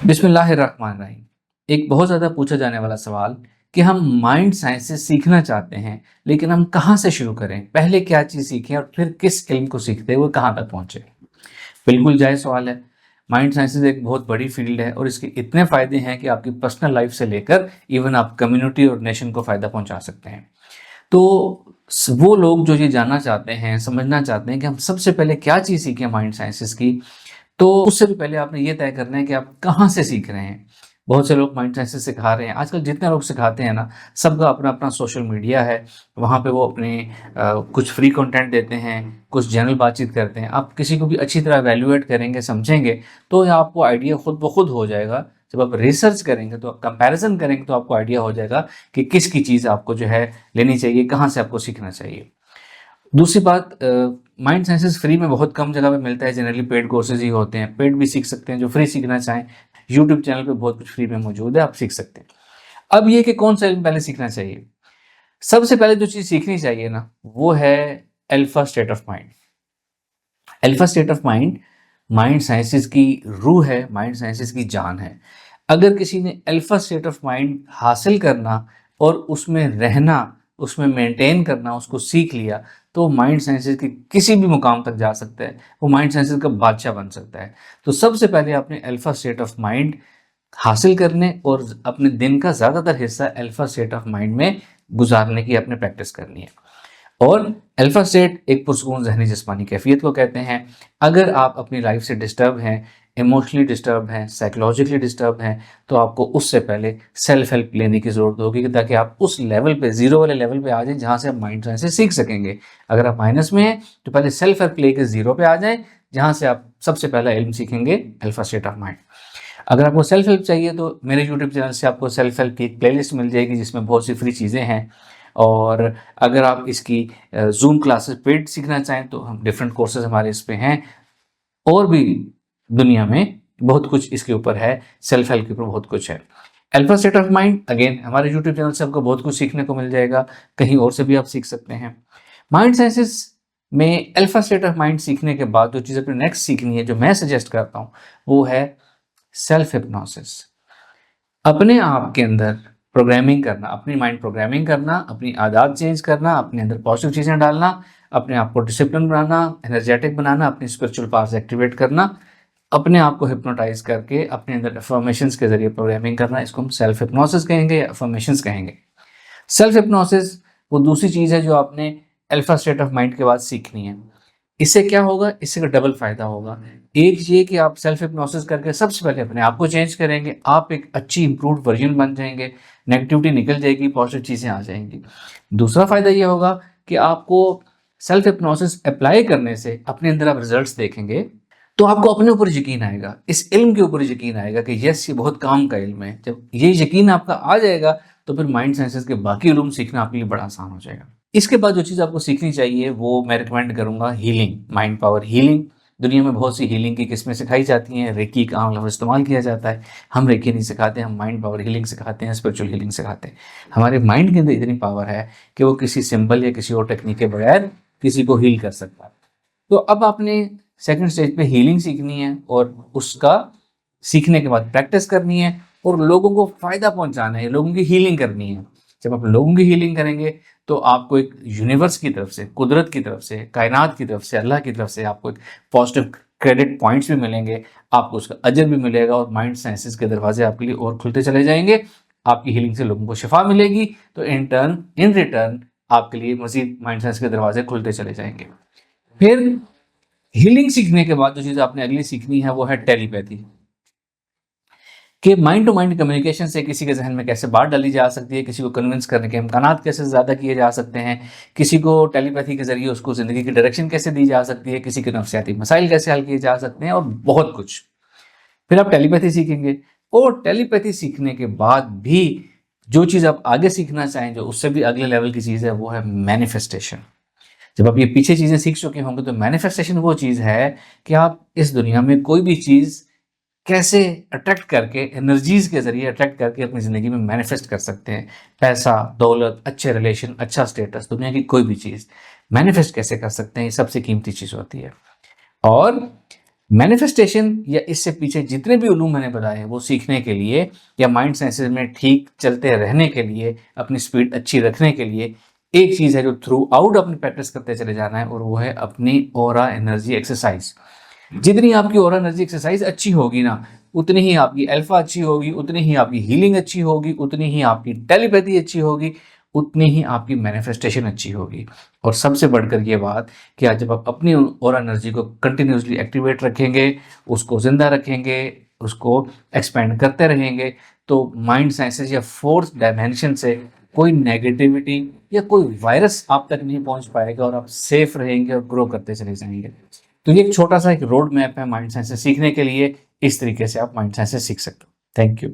बिस्मिल्लाहिर्रहमानिर्रहीम। एक बहुत ज़्यादा पूछा जाने वाला सवाल कि हम माइंड साइंस से सीखना चाहते हैं, लेकिन हम कहाँ से शुरू करें? पहले क्या चीज़ सीखें और फिर किस इल्म को सीखते हुए कहाँ तक पहुँचे? बिल्कुल जायज़ सवाल है। माइंड साइंसेज़ एक बहुत बड़ी फ़ील्ड है और इसके इतने फ़ायदे हैं कि आपकी पर्सनल लाइफ़ से लेकर इवन आप कम्युनिटी और नेशन को फ़ायदा पहुँचा सकते हैं। तो वो लोग जो ये जानना चाहते हैं, समझना चाहते हैं कि हम सबसे पहले क्या चीज़ सीखें माइंड साइंसेज़ की, तो उससे भी पहले आपने ये तय करना है कि आप कहाँ से सीख रहे हैं। बहुत से लोग माइंड साइंसेस सिखा रहे हैं। आजकल जितने लोग सिखाते हैं ना, सबका अपना-अपना सोशल मीडिया है। वहाँ पे वो अपने कुछ फ्री कंटेंट देते हैं, कुछ जनरल बातचीत करते हैं। आप किसी को भी अच्छी तरह इवैल्यूएट करेंगे, समझेंगे, तो आपको आइडिया खुद ब खुद हो जाएगा। जब आप रिसर्च करेंगे, तो कंपैरिज़न करेंगे, तो आपको आइडिया हो जाएगा कि किसकी चीज़ आपको जो है लेनी चाहिए, कहाँ से आपको सीखना चाहिए। दूसरी बात, माइंड साइंसेस फ्री में बहुत कम जगह पे मिलता है, जनरली पेड कोर्सेज ही होते हैं। पेड भी सीख सकते हैं, जो फ्री सीखना चाहें, यूट्यूब चैनल पे बहुत कुछ फ्री में मौजूद है, आप सीख सकते हैं। अब ये कि कौन सा इल्म पहले सीखना चाहिए? सबसे पहले जो चीज़ सीखनी चाहिए ना, वो है alpha state of mind. Alpha state of mind, mind sciences की रूह है, माइंड साइंसेस की जान है। अगर किसी ने अल्फा स्टेट ऑफ माइंड हासिल करना और उसमें रहना, उसमें मेंटेन करना, उसको सीख लिया, तो माइंड साइंसेस के किसी भी मुकाम तक जा सकता है। वो माइंड साइंसेस का बादशाह बन सकता है। तो सबसे पहले आपने अल्फा स्टेट ऑफ माइंड हासिल करने और अपने दिन का ज़्यादातर हिस्सा अल्फा स्टेट ऑफ माइंड में गुजारने की आपने प्रैक्टिस करनी है। और अल्फा स्टेट एक पुरसकून ज़हनी जिस्मानी कैफ़ियत को कहते हैं। अगर आप अपनी लाइफ से डिस्टर्ब हैं, इमोशनली डिस्टर्ब हैं, साइकोलॉजिकली डिस्टर्ब हैं, तो आपको उससे पहले सेल्फ हेल्प लेने की ज़रूरत होगी कि ताकि आप उस लेवल पे, ज़ीरो वाले लेवल पे आ जाएँ, जहाँ से आप माइंड साइंस से सीख सकेंगे। अगर आप माइनस में हैं, तो पहले सेल्फ हेल्प लेके ज़ीरो पे आ जाएँ, जहाँ से आप सबसे पहला इल्म सीखेंगे अल्फा स्टेट ऑफ माइंड। अगर आपको सेल्फ हेल्प चाहिए, तो मेरे यूट्यूब चैनल से आपको सेल्फ हेल्प की एक प्लेलिस्ट मिल जाएगी, जिसमें बहुत सी फ्री चीज़ें हैं। और अगर आप इसकी ज़ूम क्लासेस पेड सीखना चाहें, तो हम डिफरेंट कोर्सेज़ हमारे इस पे हैं। और भी दुनिया में बहुत कुछ इसके ऊपर है, सेल्फ हेल्प के ऊपर बहुत कुछ है। Alpha state of mind, again हमारे यूट्यूब चैनल से आपको बहुत कुछ सीखने को मिल जाएगा, कहीं और से भी आप सीख सकते हैं। माइंड साइंसेस में अल्फा स्टेट ऑफ माइंड सीखने के बाद जो चीज़ अपने नेक्स्ट सीखनी है, जो मैं सजेस्ट करता हूँ, वो है सेल्फ हिप्नोसिस। अपने आप के अंदर प्रोग्रामिंग करना, अपनी माइंड प्रोग्रामिंग करना, अपनी आदत चेंज करना, अपने अंदर पॉजिटिव चीज़ें डालना, अपने आप को डिसिप्लिन बनाना, एनर्जेटिक बनाना, अपनी स्पिरिचुअल पावर्स एक्टिवेट करना, अपने आप को हिप्नोटाइज करके अपने अंदर अफर्मेशंस के ज़रिए प्रोग्रामिंग करना, इसको हम सेल्फ हिप्नोसिस कहेंगे या अफर्मेशंस कहेंगे। सेल्फ हिप्नोसिस वो दूसरी चीज़ है जो आपने अल्फा स्टेट ऑफ माइंड के बाद सीखनी है। इससे क्या होगा? इससे का डबल फ़ायदा होगा। एक ये कि आप सेल्फ हिप्नोसिस करके सबसे पहले अपने आप को चेंज करेंगे, आप एक अच्छी इम्प्रूव्ड वर्ज़न बन जाएँगे, नेगेटिविटी निकल जाएगी, पॉज़िटिव चीज़ें आ जाएँगी। दूसरा फ़ायदा ये होगा कि आपको सेल्फ हिप्नोसिस अप्लाई करने से अपने अंदर आप रिज़ल्ट्स देखेंगे, तो आपको अपने ऊपर यकीन आएगा, इस इल्म के ऊपर यकीन आएगा कि यस, ये बहुत काम का इल्म है। जब ये यकीन आपका आ जाएगा, तो फिर माइंड साइंसेज़ के बाकी उलूम सीखना आपके लिए बड़ा आसान हो जाएगा। इसके बाद जो चीज़ आपको सीखनी चाहिए, वो मैं रिकमेंड करूँगा हीलिंग, माइंड पावर हीलिंग। दुनिया में बहुत सी हीलिंग की किस्में सिखाई जाती हैं, रेकी का आम लफ्ज़ इस्तेमाल किया जाता है। हम रेकी नहीं सिखाते, हम माइंड पावर हीलिंग सिखाते हैं, स्पिरिचुअल हीलिंग सिखाते हैं। हमारे माइंड के अंदर इतनी पावर है कि वो किसी सिंबल या किसी और टेक्निक के बगैर किसी को हील कर सकता है। तो अब आपने सेकंड स्टेज पे हीलिंग सीखनी है और उसका सीखने के बाद प्रैक्टिस करनी है और लोगों को फ़ायदा पहुंचाना है, लोगों की हीलिंग करनी है। जब आप लोगों की हीलिंग करेंगे, तो आपको एक यूनिवर्स की तरफ से, कुदरत की तरफ से, कायनात की तरफ से, अल्लाह की तरफ से आपको एक पॉजिटिव क्रेडिट पॉइंट्स भी मिलेंगे, आपको उसका अजर भी मिलेगा और माइंड साइंसेस के दरवाजे आपके लिए और खुलते चले जाएंगे। आपकी हीलिंग से लोगों को शिफा मिलेगी, तो इन रिटर्न आपके लिए मजीद माइंड साइंस के दरवाजे खुलते चले जाएंगे। फिर हीलिंग सीखने के बाद जो चीज़ आपने अगली सीखनी है, वो है टेलीपैथी, कि माइंड टू माइंड कम्युनिकेशन से किसी के जहन में कैसे बात डाली जा सकती है, किसी को कन्विंस करने के इम्कानात कैसे ज़्यादा किए जा सकते हैं, किसी को टेलीपैथी के ज़रिए उसको ज़िंदगी की डायरेक्शन कैसे दी जा सकती है, किसी के नफ्सियाती मसाइल कैसे हल किए जा सकते हैं और बहुत कुछ। फिर आप टेलीपैथी सीखेंगे और टेलीपैथी सीखने के बाद भी जो चीज़ आप आगे सीखना चाहें, जो उससे भी अगले लेवल की चीज़ है, वो है मैनिफेस्टेशन। जब आप ये पीछे चीज़ें सीख चुके होंगे, तो मैनिफेस्टेशन वो चीज़ है कि आप इस दुनिया में कोई भी चीज़ कैसे अट्रैक्ट करके, एनर्जीज़ के ज़रिए अट्रैक्ट करके अपनी ज़िंदगी में मैनिफेस्ट कर सकते हैं। पैसा, दौलत, अच्छे रिलेशन, अच्छा स्टेटस, दुनिया की कोई भी चीज़ मैनिफेस्ट कैसे कर सकते हैं, ये सबसे कीमती चीज़ होती है। और मैनिफेस्टेशन या इससे पीछे जितने भी उलूम मैंने बताए हैं वो सीखने के लिए या माइंड साइंसेज में ठीक चलते रहने के लिए, अपनी स्पीड अच्छी रखने के लिए एक चीज़ है जो थ्रू आउट अपनी प्रैक्टिस करते चले जाना है, और वो है अपनी ऑरा एनर्जी एक्सरसाइज। जितनी आपकी ऑरा एनर्जी एक्सरसाइज अच्छी होगी ना, उतनी ही आपकी अल्फा अच्छी होगी, उतनी ही आपकी हीलिंग अच्छी होगी, उतनी ही आपकी टेलीपैथी अच्छी होगी, उतनी ही आपकी मैनिफेस्टेशन अच्छी होगी। और सबसे बढ़कर ये बात कि आज जब आप अपनी ऑरा एनर्जी को कंटिन्यूसली एक्टिवेट रखेंगे, उसको ज़िंदा रखेंगे, उसको एक्सपेंड करते रहेंगे, तो माइंड साइंसेज या फोर्थ डायमेंशन से कोई नेगेटिविटी या कोई वायरस आप तक नहीं पहुंच पाएगा, और आप सेफ रहेंगे और ग्रो करते चले जाएंगे। तो ये एक छोटा सा एक रोड मैप है माइंड साइंसेज सीखने के लिए। इस तरीके से आप माइंड साइंसेज सीख सकते हो। Thank you.